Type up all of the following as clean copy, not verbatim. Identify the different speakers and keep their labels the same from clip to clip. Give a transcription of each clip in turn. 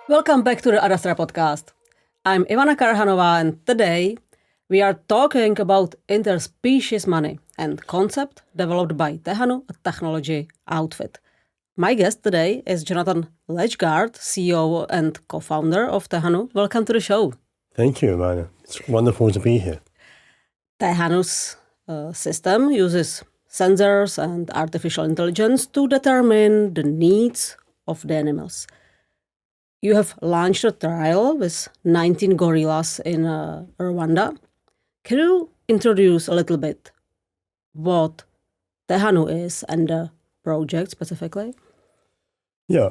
Speaker 1: Welcome back to the Adastra podcast. I'm Ivana Karhanova, and today we are talking about interspecies money and concept developed by Tehanu, a technology outfit. My guest today is Jonathan Ledgard, CEO and co-founder of Tehanu. Welcome to the show.
Speaker 2: Thank you, Ivana. It's wonderful to be here.
Speaker 1: Tehanu's system uses sensors and artificial intelligence to determine the needs of the animals. You have launched a trial with 19 gorillas in Rwanda. Can you introduce a little bit what Tehanu is and the project specifically?
Speaker 2: Yeah.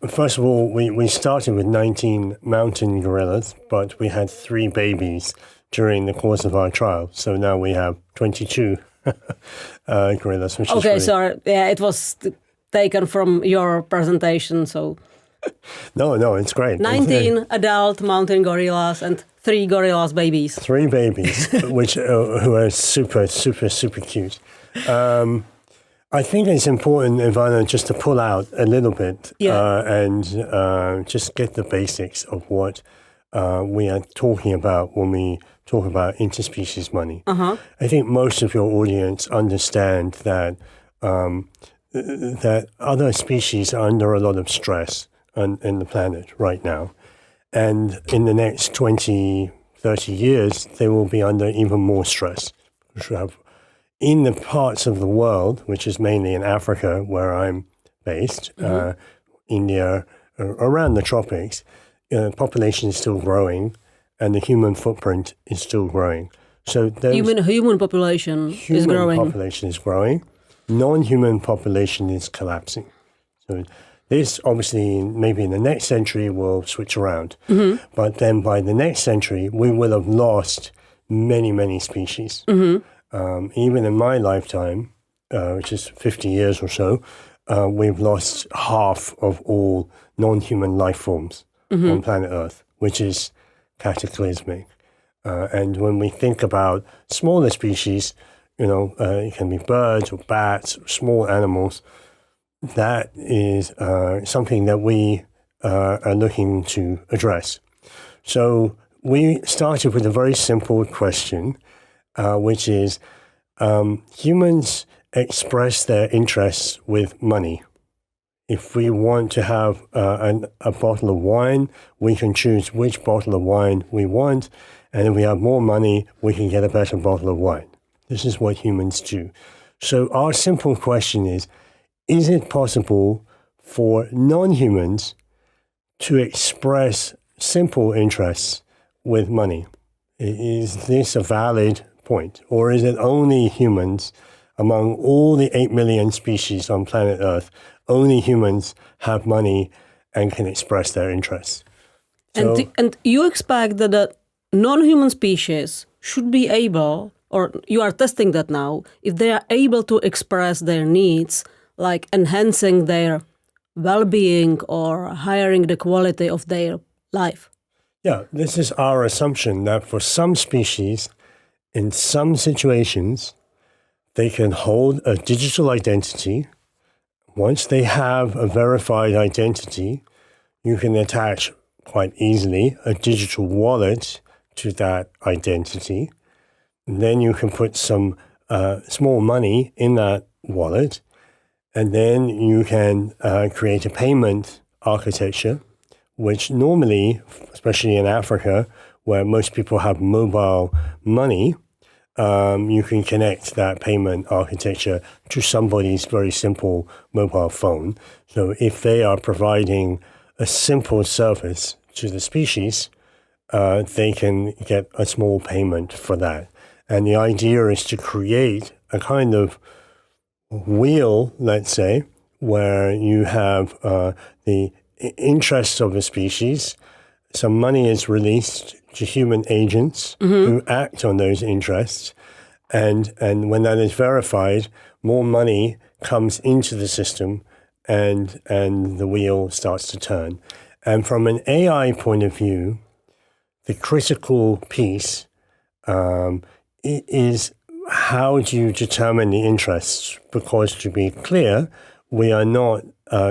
Speaker 2: First of all, we started with 19 mountain gorillas, but we had 3 babies during the course of our trial. So now we have 22 gorillas, which is really...
Speaker 1: sorry. Yeah, it was taken from your presentation, so...
Speaker 2: No, it's great.
Speaker 1: 19 adult mountain gorillas and 3 gorillas babies.
Speaker 2: 3 babies, which who are super cute. I think it's important, Ivana, just to pull out a little bit and just get the basics of what we are talking about when we talk about interspecies money. I think most of your audience understand that that other species are under a lot of stress in the planet right now. And in the next 20, 30 years, they will be under even more stress. In the parts of the world, which is mainly in Africa, where I'm based, India, around the tropics, population is still growing and the human footprint is still growing. So
Speaker 1: human population is growing.
Speaker 2: Human population is growing. Non-human population is collapsing. So this, obviously, maybe in the next century will switch around. But then by the next century, we will have lost many species. Even in my lifetime, which is 50 years or so, we've lost half of all non-human life forms on planet Earth, which is cataclysmic. And when we think about smaller species, it can be birds or bats, or small animals, that is something that we are looking to address. So we started with a very simple question, which is humans express their interests with money. If we want to have a bottle of wine, we can choose which bottle of wine we want, and if we have more money, we can get a better bottle of wine. This is what humans do. So our simple question is it possible for non-humans to express simple interests with money? Is this a valid point? Or is it only humans, among all the 8 million species on planet Earth, only humans have money and can express their interests?
Speaker 1: And you expect that the non-human species should be able, or you are testing that now, if they are able to express their needs, like enhancing their well-being or hiring the quality of their life.
Speaker 2: Yeah, this is our assumption that for some species, in some situations, they can hold a digital identity. Once they have a verified identity, you can attach quite easily a digital wallet to that identity. And then you can put some small money in that wallet. And then you can create a payment architecture, which normally, especially in Africa, where most people have mobile money, you can connect that payment architecture to somebody's very simple mobile phone. So if they are providing a simple service to the species, they can get a small payment for that. And the idea is to create a kind of wheel, let's say, where you have the interests of the species, some money is released to human agents who act on those interests, and when that is verified, more money comes into the system, and the wheel starts to turn. And from an AI point of view, the critical piece is how do you determine the interests? Because to be clear, we are not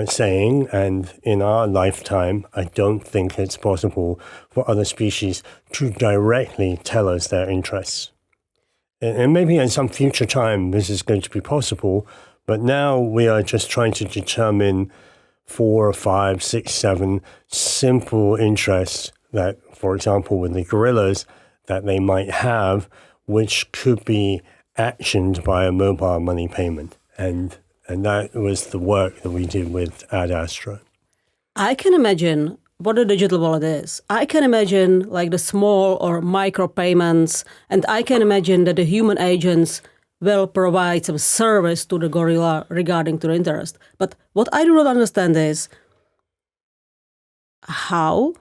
Speaker 2: saying, and in our lifetime, I don't think it's possible for other species to directly tell us their interests. And maybe in some future time, this is going to be possible, but now we are just trying to determine 4, 5, 6, 7 simple interests that, for example, with the gorillas, that they might have, which could be actioned by a mobile money payment. And that was the work that we did with Adastra.
Speaker 1: I can imagine what a digital wallet is. I can imagine like the small or micro payments, and I can imagine that the human agents will provide some service to the gorilla regarding to the interest. But what I do not understand is how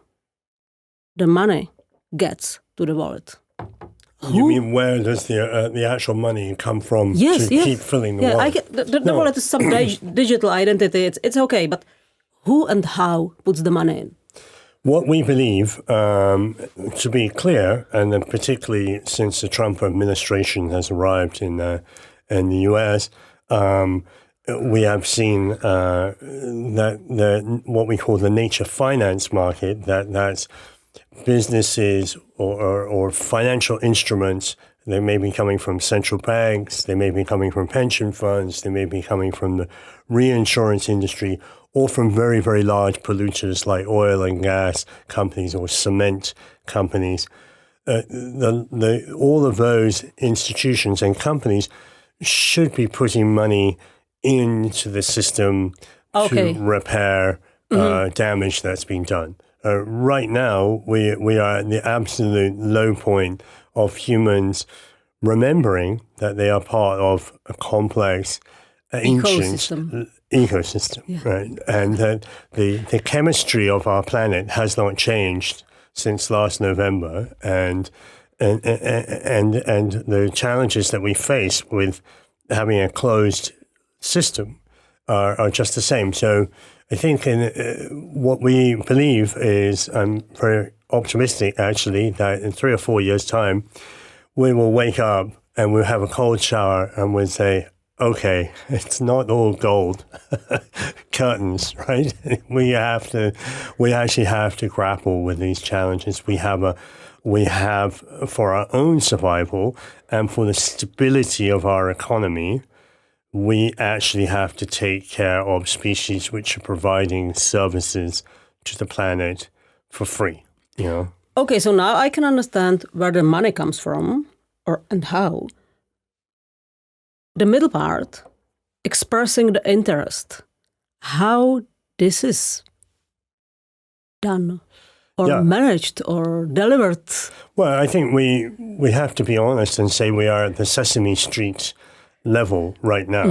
Speaker 1: the money gets to the wallet.
Speaker 2: You mean where does the actual money come from
Speaker 1: Yes,
Speaker 2: to
Speaker 1: yes.
Speaker 2: keep filling the
Speaker 1: Yeah,
Speaker 2: wallet?
Speaker 1: the wallet is some digital identity. It's okay, but who and how puts the money in?
Speaker 2: What we believe, to be clear, and then particularly since the Trump administration has arrived in the U.S., we have seen that what we call the nature finance market, that's businesses or financial instruments. They may be coming from central banks, they may be coming from pension funds, they may be coming from the reinsurance industry, or from very, very large polluters like oil and gas companies or cement companies. All of those institutions and companies should be putting money into the system to repair damage that's been done. Right now, we are at the absolute low point of humans remembering that they are part of a complex, ancient ecosystem, yeah. Right? And that the chemistry of our planet has not changed since last November, and the challenges that we face with having a closed system are just the same. So I think what we believe is, I'm very optimistic actually, that in 3 or 4 years' time, we will wake up and we'll have a cold shower and we'll say, okay, it's not all gold curtains, right? We actually have to grapple with these challenges. We have for our own survival and for the stability of our economy, we actually have to take care of species which are providing services to the planet for free, you know?
Speaker 1: Okay, so now I can understand where the money comes from and how. The middle part, expressing the interest, how this is done or managed or delivered.
Speaker 2: Well, I think we have to be honest and say we are at the Sesame Street level right now.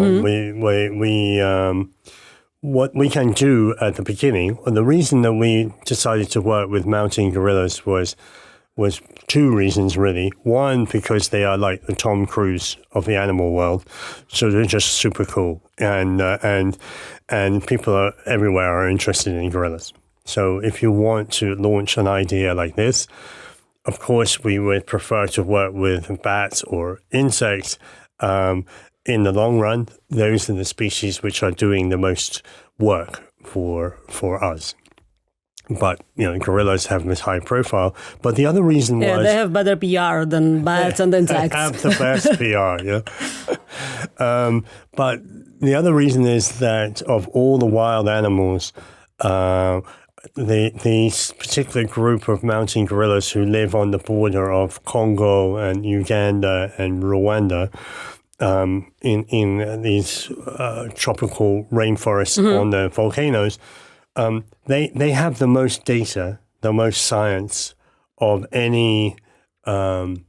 Speaker 2: What we can do at the beginning, and the reason that we decided to work with mountain gorillas was 2 reasons really. One, because they are like the Tom Cruise of the animal world, so they're just super cool, and people everywhere are interested in gorillas. So if you want to launch an idea like this, of course we would prefer to work with bats or insects. In the long run, those are the species which are doing the most work for us. But, gorillas have this high profile. But the other reason was...
Speaker 1: Yeah, they have better PR than bats and insects.
Speaker 2: They have the best PR, yeah. But the other reason is that of all the wild animals, these particular group of mountain gorillas who live on the border of Congo and Uganda and Rwanda, in these tropical rainforests on the volcanoes, they have the most data, the most science of any wild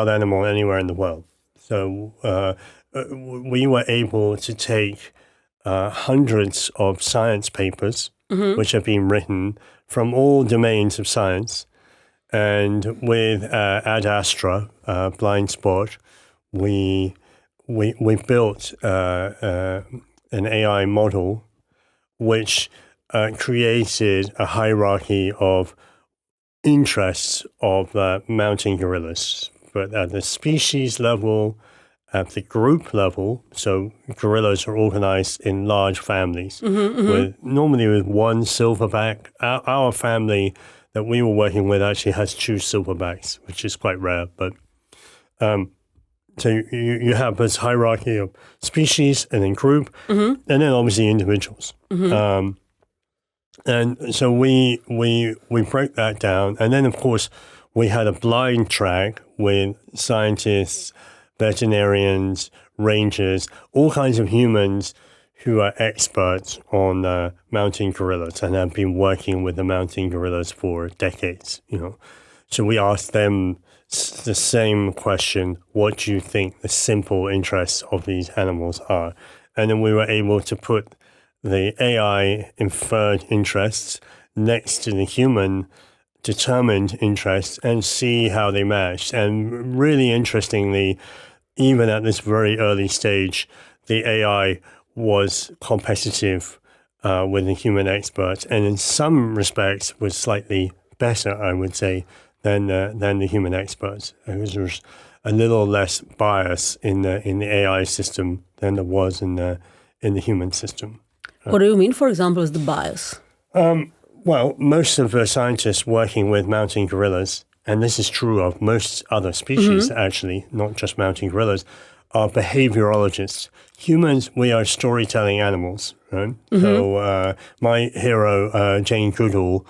Speaker 2: animal anywhere in the world. So we were able to take hundreds of science papers which have been written from all domains of science. And with Adastra, Blind Spot, we built an AI model which created a hierarchy of interests of mountain gorillas, but at the species level, at the group level. So gorillas are organized in large families, normally with one silverback. Our family that we were working with actually has 2 silverbacks, which is quite rare. But so you have this hierarchy of species and then group, and then obviously individuals. And so we break that down, and then of course we had a blind track with scientists, veterinarians, rangers, all kinds of humans who are experts on mountain gorillas and have been working with the mountain gorillas for decades. So we asked them the same question: what do you think the simple interests of these animals are? And then we were able to put the AI inferred interests next to the human determined interests and see how they matched. And really interestingly, even at this very early stage, the AI was competitive with the human experts, and in some respects was slightly better, I would say, than the human experts. Because there's a little less bias in the AI system than there was in the human system.
Speaker 1: What do you mean, for example, is the bias?
Speaker 2: Well, most of the scientists working with mountain gorillas, and this is true of most other species actually, not just mountain gorillas, are behaviorologists. Humans, we are storytelling animals, right? So my hero, Jane Goodall,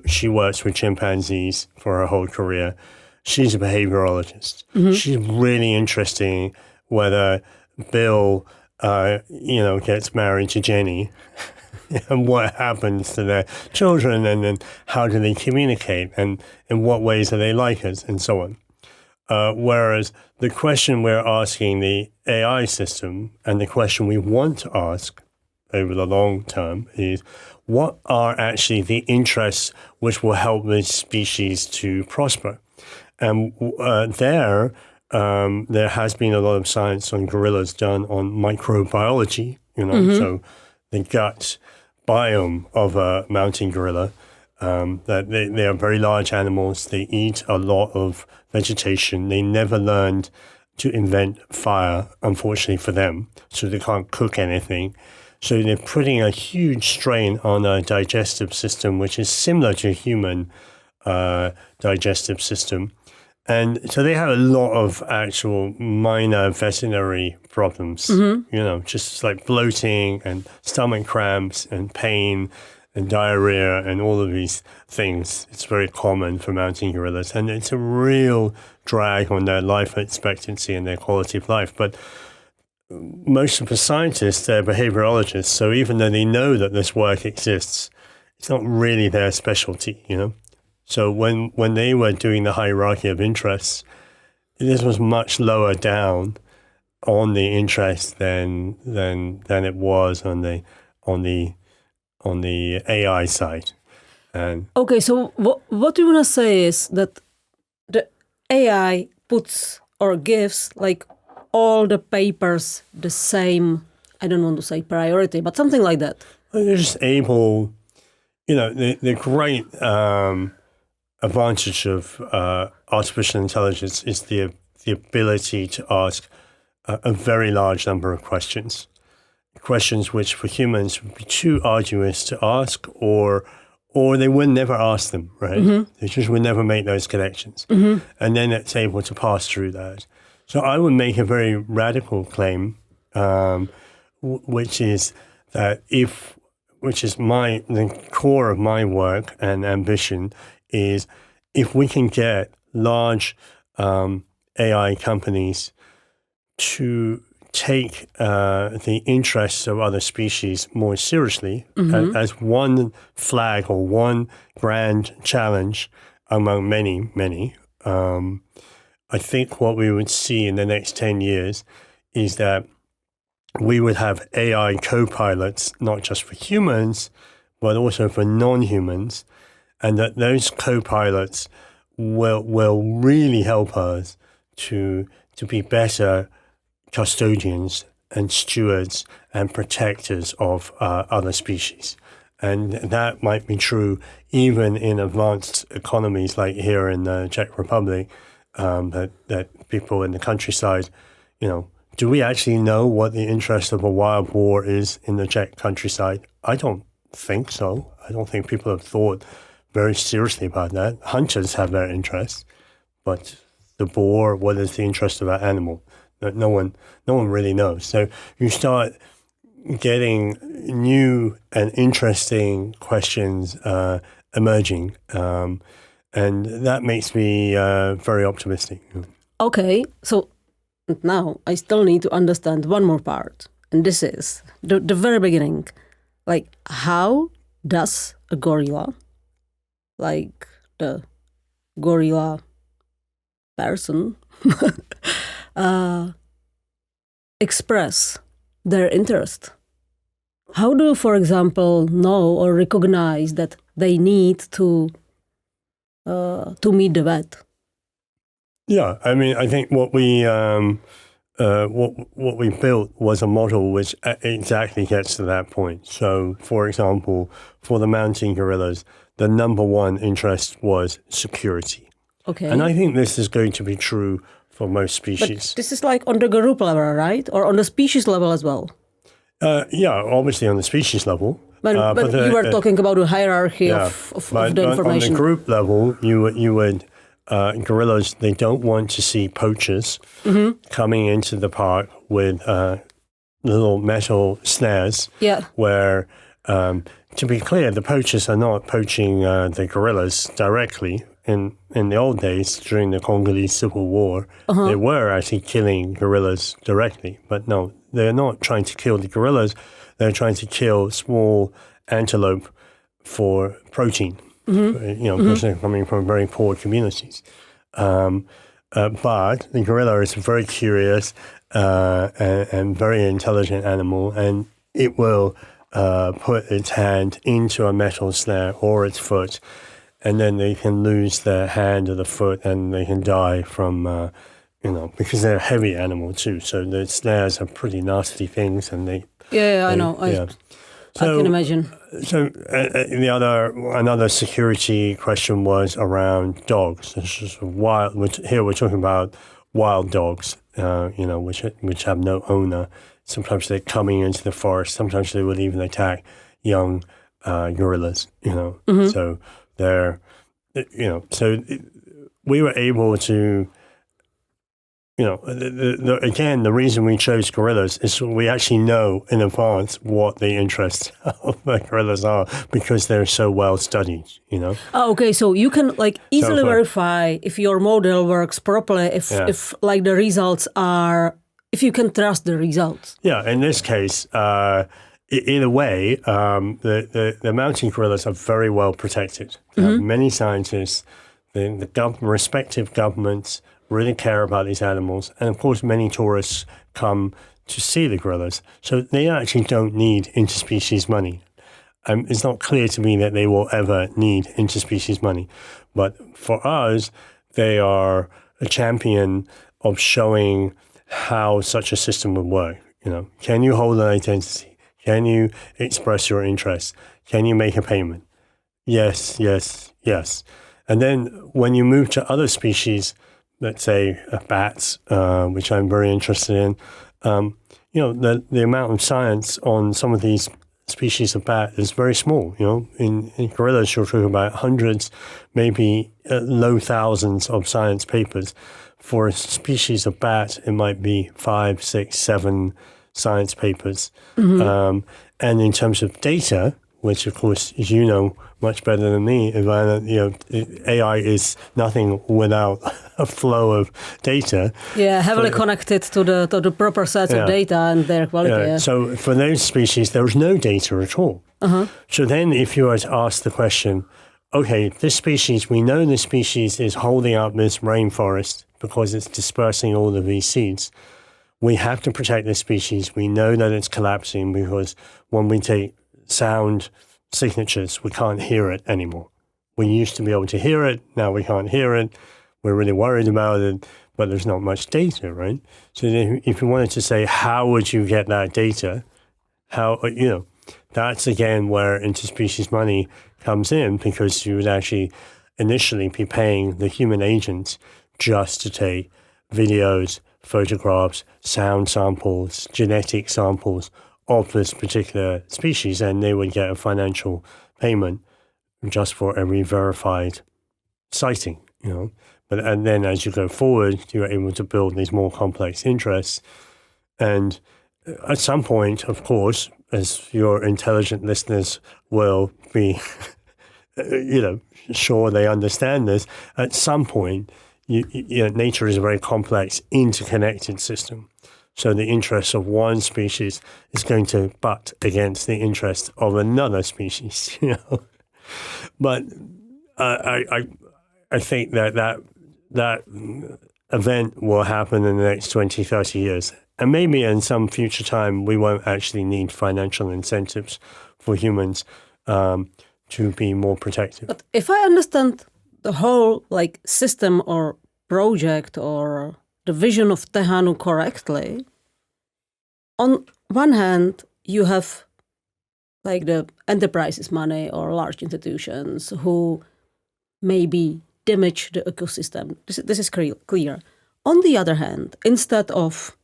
Speaker 2: she works with chimpanzees for her whole career. She's a behaviorologist. She's really interesting whether Bill gets married to Jenny and what happens to their children, and then how do they communicate, and in what ways are they like us, and so on. Whereas the question we're asking the AI system, and the question we want to ask over the long term, is what are actually the interests which will help this species to prosper? And there has been a lot of science on gorillas done on microbiology, so the gut biome of a mountain gorilla, that they are very large animals. They eat a lot of vegetation. They never learned to invent fire, unfortunately for them, so they can't cook anything. So they're putting a huge strain on a digestive system, which is similar to a human digestive system. And so they have a lot of actual minor veterinary problems, just like bloating and stomach cramps and pain and diarrhea and all of these things. It's very common for mountain gorillas, and it's a real drag on their life expectancy and their quality of life. But most of the scientists, they're behaviorologists, so even though they know that this work exists, it's not really their specialty, So when they were doing the hierarchy of interests, this was much lower down on the interest than it was on the AI side. And
Speaker 1: okay, so what you want to say is that the AI puts or gives like all the papers the same, I don't want to say priority, but something like that.
Speaker 2: they're just able, the great advantage of artificial intelligence is the ability to ask a very large number of questions which for humans would be too arduous to ask, or they would never ask them, right? They just would never make those connections. And then it's able to pass through that. So I would make a very radical claim, which is that the core of my work and ambition is if we can get large AI companies to take the interests of other species more seriously as one flag or one grand challenge among many, many. I think what we would see in the next 10 years is that we would have AI co-pilots, not just for humans, but also for non-humans, and that those co-pilots will really help us to be better custodians and stewards and protectors of other species. And that might be true even in advanced economies like here in the Czech Republic, that people in the countryside, do we actually know what the interest of a wild boar is in the Czech countryside? I don't think so. I don't think people have thought very seriously about that. Hunters have their interest, but the boar, what is the interest of that animal? No one really knows. So you start getting new and interesting questions emerging, and that makes me very optimistic.
Speaker 1: Okay, so now I still need to understand one more part, and this is the very beginning. Like, how does a gorilla, like the gorilla person, express their interest? How do you, for example, know or recognize that they need to meet the vet?
Speaker 2: Yeah, I mean, I think what we built was a model which exactly gets to that point. So, for example, for the mountain gorillas, the number one interest was security.
Speaker 1: Okay.
Speaker 2: And I think this is going to be true for most species.
Speaker 1: But this is like on the group level, right? Or on the species level as well?
Speaker 2: Yeah, obviously on the species level.
Speaker 1: But you were talking about a hierarchy of the information.
Speaker 2: On the group level, you would gorillas, they don't want to see poachers coming into the park with little metal snares.
Speaker 1: Yeah.
Speaker 2: Where, to be clear, the poachers are not poaching the gorillas directly. In the old days, during the Congolese Civil War, they were actually killing gorillas directly. But no, they're not trying to kill the gorillas. They're trying to kill small antelope for protein. Because they're coming from very poor communities. But the gorilla is a very curious and very intelligent animal, and it will put its hand into a metal snare or its foot, and then they can lose their hand or the foot, and they can die from, because they're a heavy animal too. So the snares are pretty nasty things, and they...
Speaker 1: I know. I can imagine.
Speaker 2: So another security question was around dogs. This is wild. Here we're talking about wild dogs, which have no owner. Sometimes they're coming into the forest. Sometimes they will even attack young gorillas. So they're, so we were able to. Again, the reason we chose gorillas is we actually know in advance what the interests of the gorillas are because they're so well studied,
Speaker 1: Oh, okay, so you can easily verify if your model works properly, if the results are, if you can trust the results.
Speaker 2: Yeah, in this case, in a way, the mountain gorillas are very well protected. Many scientists, the respective governments, really care about these animals. And of course, many tourists come to see the gorillas. So they actually don't need interspecies money. It's not clear to me that they will ever need interspecies money. But for us, they are a champion of showing how such a system would work. Can you hold an identity? Can you express your interest? Can you make a payment? Yes, yes, yes. And then when you move to other species, let's say bats, which I'm very interested in, the amount of science on some of these species of bat is very small. In gorillas, you're talking about hundreds, maybe low thousands of science papers. For a species of bat, it might be 5, 6, 7 science papers. And in terms of data, which of course, as you know much better than me, Ivana, AI is nothing without a flow of data.
Speaker 1: Yeah, heavily connected to the proper sets of data and their quality. Yeah.
Speaker 2: So for those species, there was no data at all. So then if you were to ask the question, okay, this species, we know this species is holding up this rainforest because it's dispersing all of these seeds. We have to protect this species. We know that it's collapsing because when we take sound signatures, we can't hear it anymore. We used to be able to hear it. Now we can't hear it. We're really worried about it, but there's not much data, right? So if you wanted to say, how would you get that data? That's again where interspecies money comes in, because you would actually initially be paying the human agents just to take videos, photographs, sound samples, genetic samples of this particular species, and they would get a financial payment just for every verified sighting, and then as you go forward, you're able to build these more complex interests. And at some point, of course, as your intelligent listeners will be, sure they understand this, at some point, nature is a very complex, interconnected system. So the interests of one species is going to butt against the interest of another species, But I think that event will happen in the next 20, 30 years. And maybe in some future time, we won't actually need financial incentives for humans to be more protective.
Speaker 1: But if I understand the whole system or project or the vision of Tehanu correctly, on one hand, you have the enterprises money or large institutions who maybe damage the ecosystem. This is clear. On the other hand, instead of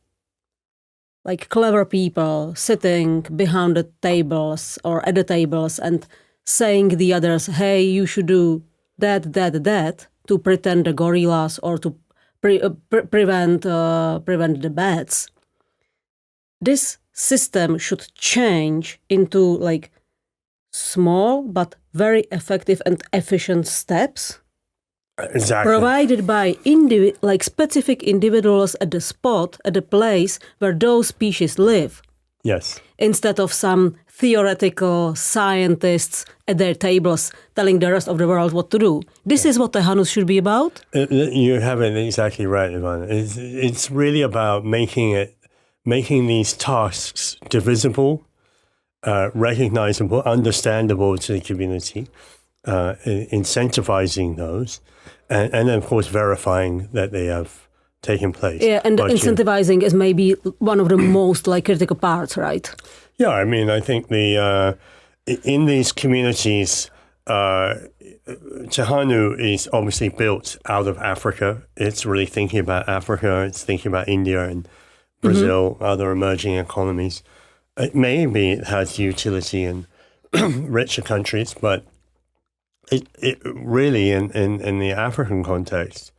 Speaker 1: clever people sitting behind the tables or at the tables and saying the others, hey, you should do that, to pretend the gorillas or to prevent the bats, this system should change into small but very effective and efficient steps.
Speaker 2: Exactly.
Speaker 1: Provided by specific individuals at the spot, at the place where those species live.
Speaker 2: Yes.
Speaker 1: Instead of some theoretical scientists at their tables telling the rest of the world what to do. This is what Tehanu should be about.
Speaker 2: You have it exactly right, Ivan. It's really about making these tasks divisible, recognizable, understandable to the community, incentivizing those, and then, of course, verifying that they have taken place.
Speaker 1: Yeah, and incentivizing is maybe one of the most critical parts, right?
Speaker 2: Yeah, I mean, I think in these communities, Tehanu is obviously built out of Africa. It's really thinking about Africa. It's thinking about India and Brazil, other emerging economies. Maybe it has utility in richer countries, but it really, in the African context,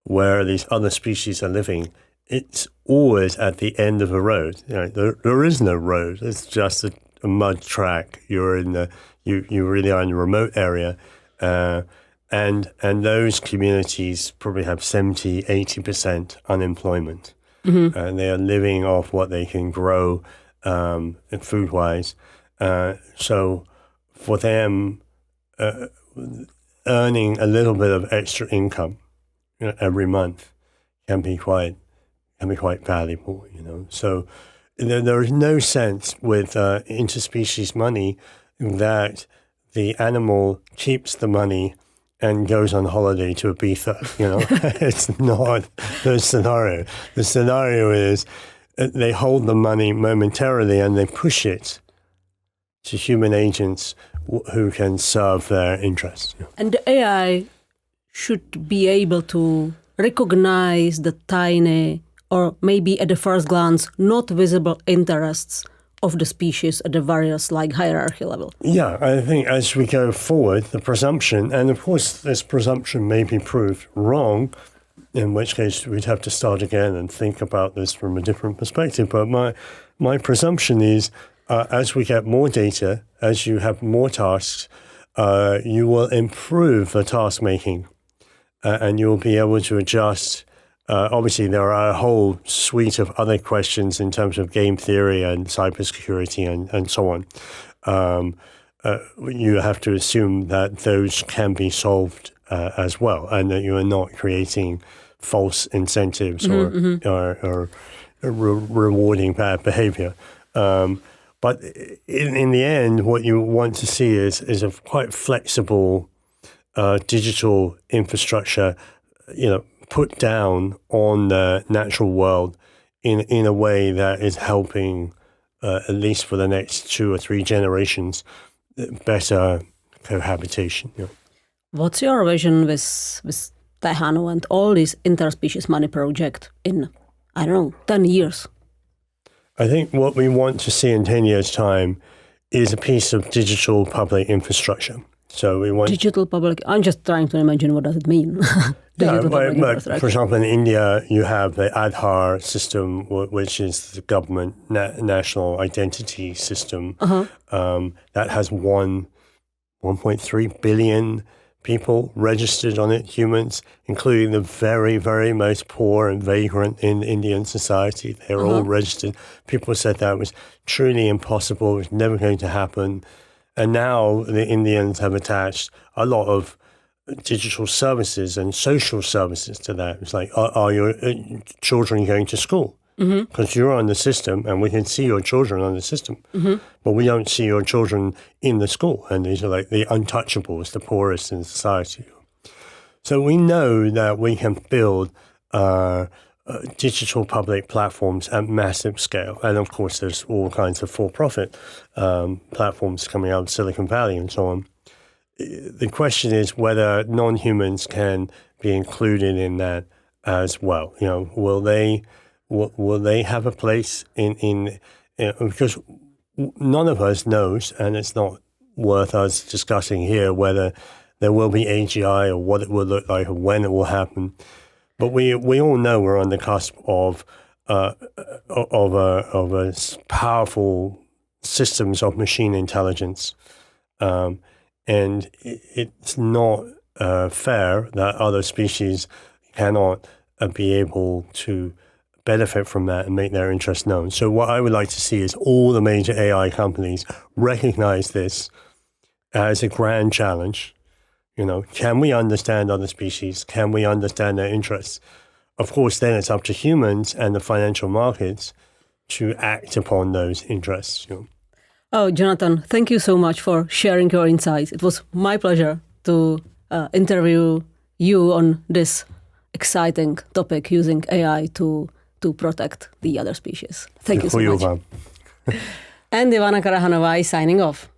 Speaker 2: where these other species are living, it's always at the end of a road. There is no road. It's just a mud track. You really are in a remote area, and those communities probably have 70, 80% unemployment. And they are living off what they can grow food-wise. So for them, earning a little bit of extra income every month can be quite valuable. So there is no sense with interspecies money that the animal keeps the money and goes on holiday to Ibiza. It's not the scenario. The scenario is they hold the money momentarily and they push it to human agents who can serve their interests.
Speaker 1: And the AI should be able to recognize the tiny, or maybe at the first glance, not visible interests of the species at the various hierarchy level.
Speaker 2: Yeah, I think as we go forward, the presumption, and of course this presumption may be proved wrong, in which case we'd have to start again and think about this from a different perspective. But my presumption is as we get more data, as you have more tasks, you will improve the task making and you'll be able to adjust. Obviously, there are a whole suite of other questions in terms of game theory and cybersecurity and so on. You have to assume that those can be solved as well, and that you are not creating false incentives or rewarding bad behavior. But in the end, what you want to see is a quite flexible digital infrastructure, put down on the natural world in a way that is helping, at least for the next 2 or 3 generations, better cohabitation.
Speaker 1: What's your vision with Tehanu and all these interspecies money project in I don't know, 10 years?
Speaker 2: I think what we want to see in 10 years' time is a piece of digital public infrastructure. So we want
Speaker 1: Digital public, I'm just trying to imagine what does it mean. Digital public
Speaker 2: but
Speaker 1: infrastructure.
Speaker 2: for example, in India, you have the Aadhaar system, which is the government national identity system that has 1.3 billion people registered on it, humans, including the very, very most poor and vagrant in Indian society. They're all registered. People said that was truly impossible, it was never going to happen. And now the Indians have attached a lot of digital services and social services to that. It's like, are your children going to school? Because you're on the system and we can see your children on the system, but we don't see your children in the school. And these are like the untouchables, the poorest in society. So we know that we can build digital public platforms at massive scale. And of course, there's all kinds of for-profit platforms coming out of Silicon Valley and so on. The question is whether non-humans can be included in that as well. You know, will they have a place in because none of us knows, and it's not worth us discussing here whether there will be AGI or what it will look like or when it will happen. But we all know we're on the cusp of a powerful systems of machine intelligence, and it's not fair that other species cannot be able to benefit from that and make their interests known. So what I would like to see is all the major AI companies recognize this as a grand challenge. You know, can we understand other species? Can we understand their interests? Of course, then it's up to humans and the financial markets to act upon those interests. You know.
Speaker 1: Oh, Jonathan, thank you so much for sharing your insights. It was my pleasure to interview you on this exciting topic, using AI to protect the other species. Thank you so much. And Ivana Karahanová is signing off.